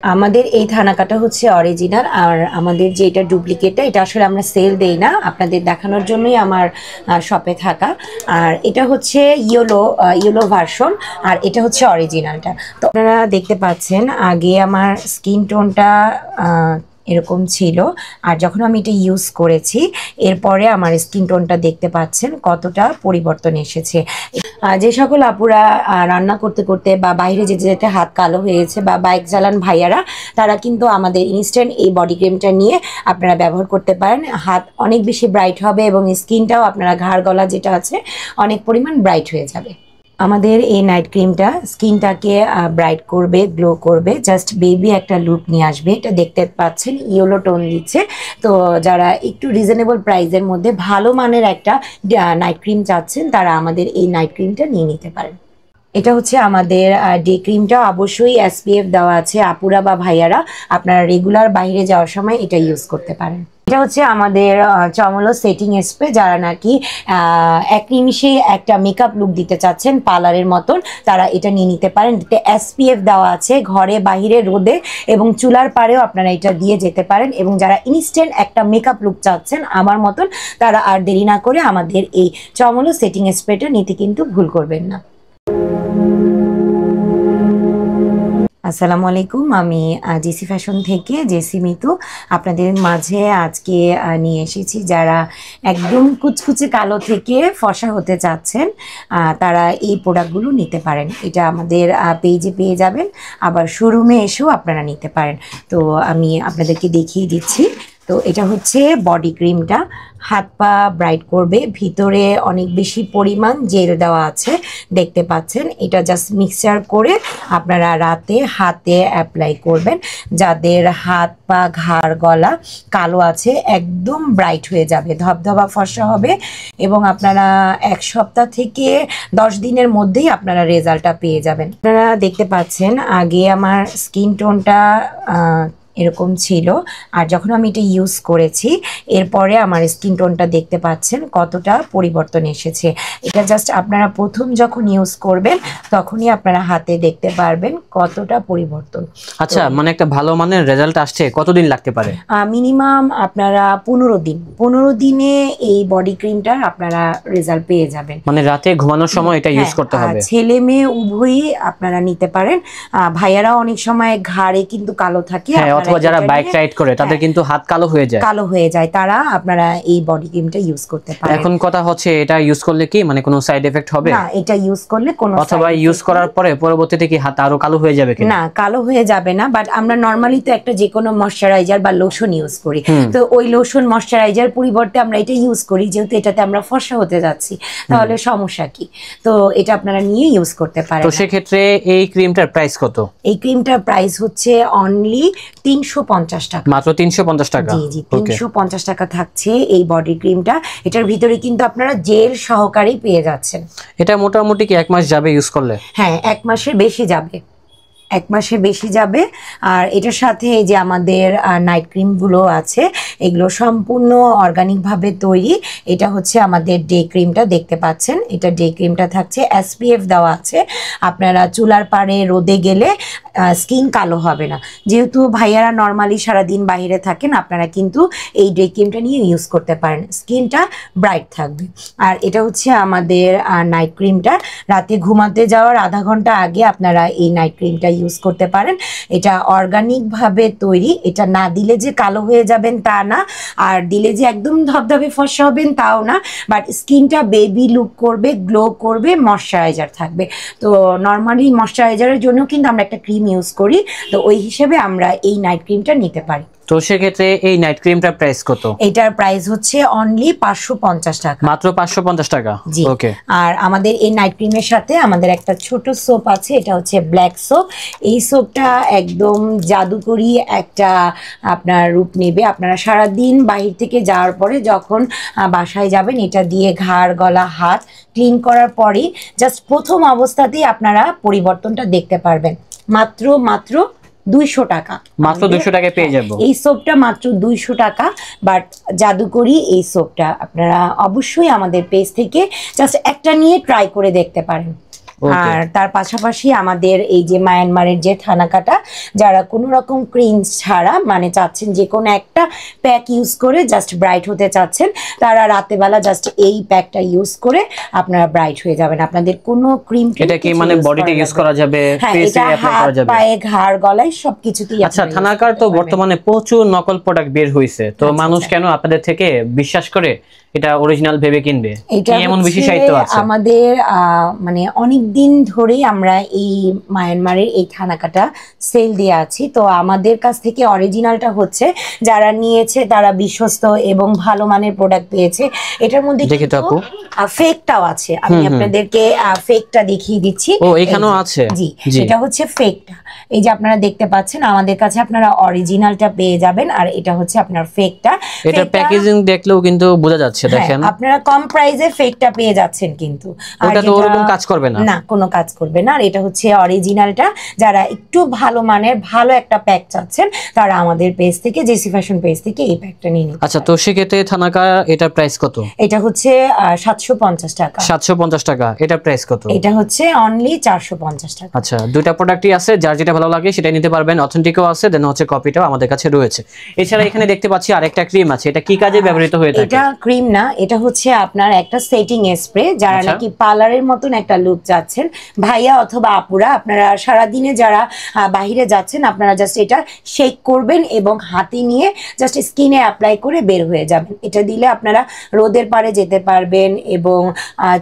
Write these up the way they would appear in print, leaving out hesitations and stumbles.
আমাদের এই থানাকাটা হচ্ছে অরিজিনাল, আর আমাদের যে এটা ডুপ্লিকেটটা এটা আসলে আমরা সেল দেই না, আপনাদের দেখানোর জন্যই আমার শপে থাকা। আর এটা হচ্ছে ইয়েলো ভার্সন, আর এটা হচ্ছে অরিজিনালটা। তো আপনারা দেখতে পাচ্ছেন আগে আমার স্কিন টোনটা এরকম ছিল, আর যখন আমি এটা ইউজ করেছি এরপরে আমার স্কিন টোনটা দেখতে পাচ্ছেন কতটা পরিবর্তন এসেছে। যে সকল আপুরা রান্না করতে করতে বা বাইরে যেতে যেতে হাত কালো হয়েছে বা বাইক চালান ভাইয়ারা, তারা কিন্তু আমাদের ইনস্ট্যান্ট এই বডি ক্রিমটা নিয়ে আপনারা ব্যবহার করতে পারেন। হাত অনেক বেশি ব্রাইট হবে এবং স্কিনটাও আপনারা ঘাড় গলা যেটা আছে অনেক পরিমাণ ব্রাইট হয়ে যাবে। আমাদের এই নাইট ক্রিমটা স্কিনটাকে ব্রাইট করবে, গ্লো করবে, জাস্ট বেবি একটা লুক নিয়ে আসবে। এটা দেখতে পাচ্ছেন ইয়েলো টোন দিচ্ছে। তো যারা একটু রিজনেবল প্রাইসের মধ্যে ভালো মানের একটা নাইট ক্রিম চাচ্ছেন তারা আমাদের এই নাইট ক্রিমটা নিয়ে নিতে পারেন। এটা হচ্ছে আমাদের ডে ক্রিমটা, অবশ্যই SPF দেওয়া আছে। আপুরা বা ভাইয়ারা আপনারা রেগুলার বাইরে যাওয়ার সময় এটা ইউজ করতে পারেন। এটা হচ্ছে আমাদের চমলো সেটিং স্প্রে, যারা নাকি এক নিমিষে একটা মেকআপ লুক দিতে চাচ্ছেন পার্লারের মতন, তারা এটা নিয়ে নিতে পারেন। এতে SPF দেওয়া আছে, ঘরে বাহিরে রোদে এবং চুলার পাড়েও আপনারা এটা দিয়ে যেতে পারেন। এবং যারা ইনস্ট্যান্ট একটা মেকআপ লুক চাচ্ছেন আমার মতন, তারা আর দেরি না করে আমাদের এই চমলো সেটিং স্প্রেটা নিতে কিন্তু ভুল করবেন না। আসসালামু আলাইকুম, আমি জেসি ফ্যাশন থেকে জেসি মিতু আপনাদের মাঝে আজকে নিয়ে এসেছি। যারা একদম কুচকুচে কালো থেকে ফর্সা হতে চাচ্ছেন তারা এই প্রোডাক্টগুলো নিতে পারেন। এটা আমাদের পেজে পেয়ে যাবেন, আবার শোরুমে এসেও আপনারা নিতে পারেন। তো আমি আপনাদেরকে দেখিয়ে দিচ্ছি। তো এটা হচ্ছে বডি ক্রিমটা, হাত পা ব্রাইট করবে, ভিতরে অনেক বেশি পরিমাণ জেল দেওয়া আছে দেখতে পাচ্ছেন। এটা জাস্ট মিক্সচার করে আপনারা রাতে হাতে অ্যাপ্লাই করবেন। যাদের হাত পা ঘাড় গলা কালো আছে একদম ব্রাইট হয়ে যাবে, ধবধবা ফর্সা হবে এবং আপনারা 1 সপ্তাহ থেকে 10 দিনের মধ্যেই আপনারা রেজাল্টটা পেয়ে যাবেন। আপনারা দেখতে পাচ্ছেন আগে আমার স্কিন টোনটা এরকম ছিল, আর যখন আমি এটা ইউজ করেছি এরপরে আমার স্কিন টোনটা দেখতে পাচ্ছেন কতটা পরিবর্তন এসেছে। এটা জাস্ট আপনারা প্রথম যখন ইউজ করবেন তখনই আপনারা হাতে দেখতে পারবেন কতটা পরিবর্তন। আচ্ছা, মানে একটা ভালো মানের রেজাল্ট আসছে কতদিন লাগতে পারে? মিনিমাম আপনারা 15 দিনে এই বডি ক্রিমটার আপনারা রেজাল্ট পেয়ে যাবেন। মানে রাতে ঘুমানোর সময় এটা ইউজ করতে হবে? ছেলে মেয়ে উভয়ই আপনারা নিতে পারেন। ভাইয়ারা অনেক সময় ঘাড়ে কিন্তু কালো থাকে, অথবা যারা বাইক রাইড করে তাদের কিন্তু হাত কালো হয়ে যায়, তারা আপনারা এই বডি ক্রিমটা ইউজ করতে পারেন। এখন কথা হচ্ছে এটা ইউজ করলে কি মানে কোনো সাইড এফেক্ট হবে? না, এটা ইউজ করলে কোনো, অথবা ইউজ করার পরে পরবর্তীতে কি হাত আরো কালো হয়ে যাবে কিনা? না, কালো হয়ে যাবে না। বাট আমরা নরমালি তো একটা যে কোনো ময়শ্চারাইজার বা লোশন ইউজ করি, তো ওই লোশন ময়শ্চারাইজার পরিবর্তে আমরা এটা ইউজ করি, যেহেতু এটাতে আমরা ফর্সা হতে যাচ্ছি, তাহলে সমস্যা কি? তো এটা আপনারা নিয়ে ইউজ করতে পারেন। তো সেক্ষেত্রে এই ক্রিমটার প্রাইস কত? এই ক্রিমটার প্রাইস হচ্ছে অনলি 350 টাকা, মাত্র 350 টাকা। জি জি, 350 টাকা থাকছে এই বডি ক্রিমটা। এটার ভিতরে কিন্তু আপনারা জেল সহকারে পেয়ে যাচ্ছেন। এটা মোটামুটি কি 1 মাস যাবে ইউজ করলে? হ্যাঁ, 1 মাসের বেশি যাবে, 1 মাসের বেশি যাবে। আর এটার সাথে এই যে আমাদের নাইট ক্রিমগুলো আছে, এগুলো সম্পূর্ণ অর্গানিকভাবে তৈরি। এটা হচ্ছে আমাদের ডে ক্রিমটা, দেখতে পাচ্ছেন এটা ডে ক্রিমটা থাকছে, SPF দেওয়া আছে। আপনারা চুলার পাড়ে রোদে গেলে স্কিন কালো হবে না। যেহেতু ভাইয়ারা নর্মালি সারাদিন বাইরে থাকেন, আপনারা কিন্তু এই ডে ক্রিমটা নিয়ে ইউজ করতে পারেন, স্কিনটা ব্রাইট থাকবে। আর এটা হচ্ছে আমাদের নাইট ক্রিমটা, রাতে ঘুমাতে যাওয়ার আধা ঘন্টা আগে আপনারা এই নাইট ক্রিমটা ইউজ করতে পারেন। এটা অর্গানিক ভাবে তৈরি, এটা না দিলে যে কালো হয়ে যাবেন তা না, আর দিলে যে একদম ধবধবে ফর্সা হবেন তাও না, বাট স্কিনটা বেবি লুক করবে, গ্লো করবে, ময়শ্চারাইজার থাকবে। তো নর্মালি ময়শ্চারাইজারের জন্য কিন্তু আমরা একটা ক্রিম ইউজ করি, তো ওই হিসেবে আমরা এই নাইট ক্রিমটা নিতে পারি। তো সেক্ষেত্রে এই নাইট ক্রিমটার প্রাইস কত? এটার প্রাইস হচ্ছে অনলি 550 টাকা, মাত্র 550 টাকা। জি, ওকে। আর আমাদের এই নাইট ক্রিমের সাথে আমাদের একটা ছোট সোপ আছে, এটা হচ্ছে ব্ল্যাক সোপ। এই সোপটা একদম জাদুকরি একটা আপনার রূপ নেবে। আপনারা সারাদিন বাহির থেকে যাওয়ার পরে যখন বাসায় যাবেন, এটা দিয়ে ঘাড় গলা হাত ক্লিন করার পরেই জাস্ট প্রথম অবস্থাতেই আপনারা পরিবর্তনটা দেখতে পারবেন। মাত্র 200 টাকা, মাত্র 200 টাকায় পেয়ে যাবো এই সোপটা, মাত্র 200 টাকা। বাট জাদুকরি এই সোপটা আপনারা অবশ্যই আমাদের পেজ থেকে জাস্ট একটা নিয়ে ট্রাই করে দেখতে পারেন। আর তার পাশাপাশি আমাদের এই যে মায়ানমারের যে থানাকাটা, যারা কোনো রকম ক্রিম ছাড়া মানে চাচ্ছেন যে কোনো একটা প্যাক ইউজ করে জাস্ট ব্রাইট হতে চাচ্ছেন, তারা রাতেবেলা জাস্ট এই প্যাকটা ইউজ করে আপনারা ব্রাইট হয়ে যাবেন। আপনাদের কোনো ক্রিম, এটা কি মানে বডিতে ইউজ করা যাবে, ফেসে অ্যাপ্লাই করা যাবে, পায়ে, ঘাড়, গলায় সবকিছুতেই। আচ্ছা, থানাকার তো বর্তমানে প্রচুর নকল প্রোডাক্ট বের হইছে, তো মানুষ কেন আপনাদের থেকে বিশ্বাস করে এটা অরিজিনাল ভেবে কিনবে? কি এমন বিশেষত্ব আছে? আমাদের মানে অনেক দিন ধরেই আমরা এই মায়ানমারের এই থানাকাটা সেল দিয়ে আছি, তো আমাদের কাছ থেকে অরিজিনালটা হচ্ছে যারা নিয়েছে তারা বিশ্বস্ত এবং ভালো মানের প্রোডাক্ট পেয়েছে। এটার মধ্যে ফেকটাও আছে, আমি আপনাদেরকে ফেকটা দেখিয়ে দিচ্ছি। ও, এখানেও আছে? জি, এটা হচ্ছে ফেকটা। এই যে আপনারা দেখতে পাচ্ছেন, আমাদের কাছে আপনারা অরিজিনালটা পেয়ে যাবেন, আর এটা হচ্ছে আপনার ফেকটা। এটা প্যাকেজিং দেখলেও কিন্তু বোঝা যাচ্ছে, দেখেন আপনারা কম প্রাইসে ফেকটা পেয়ে যাচ্ছেন, কিন্তু ওটা তো ওরকম কাজ করবে না, না কোনো কাজ করবে না। আর এটা হচ্ছে অরিজিনালটা। যারা একটু ভালো মানের ভালো একটা প্যাক চাচ্ছেন তারা আমাদের পেজ থেকে, জেসি ফ্যাশন পেজ থেকে এই প্যাকটা নিয়ে নিন। আচ্ছা, তো সেক্ষেত্রে থানাকা এটা প্রাইস কত? এটা হচ্ছে 750 টাকা। 750 টাকা। এটা প্রাইস কত? এটা হচ্ছে অনলি 450 টাকা। আচ্ছা, দুইটা প্রোডাক্টই আছে, যার যেটা ভালো লাগে সেটাই নিতে পারবেন। অথেন্টিকও আছে, দেন হচ্ছে কপিটাও আমাদের কাছে রয়েছে। এছাড়া এখানে দেখতে পাচ্ছি আরেকটা ক্রিম আছে, এটা কি কাজে ব্যবহৃত হয়ে থাকে? এটা ক্রিম না, এটা হচ্ছে আপনার একটা সেটিং স্প্রে। যারা নাকি পার্লারের মতন একটা লুক যাচ্ছেন, ভাইয়া অথবা আপুরা, আপনারা সারাদিনে যারা বাহিরে যাচ্ছেন, আপনারা জাস্ট এটা শেক করবেন এবং হাতে নিয়ে জাস্ট স্কিনে অ্যাপ্লাই করে বের হয়ে যাবেন। এটা দিলে আপনারা রোদের পারে যেতে পারবেন এবং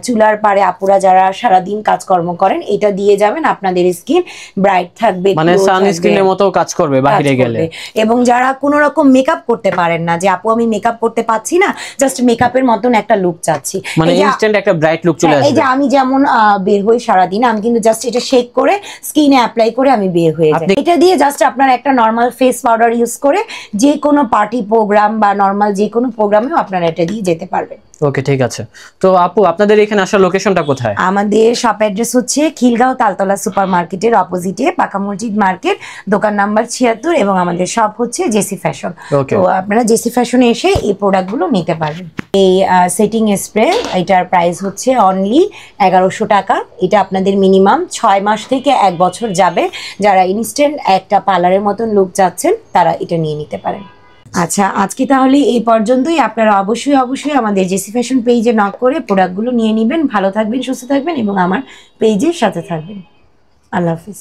চুলার পারে আপুরা যারা সারাদিন কাজকর্ম করেন, এটা দিয়ে যাবেন, আপনাদের স্কিন ব্রাইট থাকবে, মানে সানস্ক্রিনের মতো কাজ করবে বাইরে গেলে। এবং যারা কোনো রকম মেকআপ করতে পারেন না, যে আপু আমি মেকআপ করতে পাচ্ছি না, জাস্ট মেকআপের মতন একটা লুক চাচ্ছি, মানে ইনস্ট্যান্ট একটা ব্রাইট লুক চলে আসবে। এই যে আমি যেমন বের হই সারাদিন, আমি কিন্তু জাস্ট এটা শেক করে স্কিনে অ্যাপ্লাই করে আমি বের হয়ে যাই। এটা দিয়ে জাস্ট আপনার একটা নরমাল ফেস পাউডার ইউজ করে যে কোনো পার্টি প্রোগ্রাম বা নরমাল যে কোনো প্রোগ্রামেও আপনারা এটা দিয়ে যেতে পারবেন। ওকে, ঠিক আছে। তো আপু, আপনাদের এখানে আসার লোকেশনটা কোথায়? আমাদের শপ অ্যাড্রেস হচ্ছে খিলগাঁও তালতলা সুপার মার্কেটের অপোজিটে পাকা মসজিদ মার্কেট, দোকান নাম্বার 76, এবং আমাদের শপ হচ্ছে জেসি ফ্যাশন। তো আপনারা জেসি ফ্যাশনে এসে এই প্রোডাক্টগুলো নিতে পারবেন। এই সেটিং স্প্রে, এটার প্রাইস হচ্ছে অনলি 1100 টাকা। এটা আপনাদের মিনিমাম 6 মাস থেকে 1 বছর যাবে। যারা ইনস্ট্যান্ট একটা পার্লারের মতন লুক যাচ্ছেন তারা এটা নিয়ে নিতে পারেন। আচ্ছা, আজকে তাহলে এই পর্যন্তই। আপনারা অবশ্যই আমাদের জেসি ফ্যাশন পেজে নক করে প্রোডাক্টগুলো নিয়ে নেবেন। ভালো থাকবেন, সুস্থ থাকবেন এবং আমার পেজের সাথে থাকবেন। আল্লাহ হাফিজ।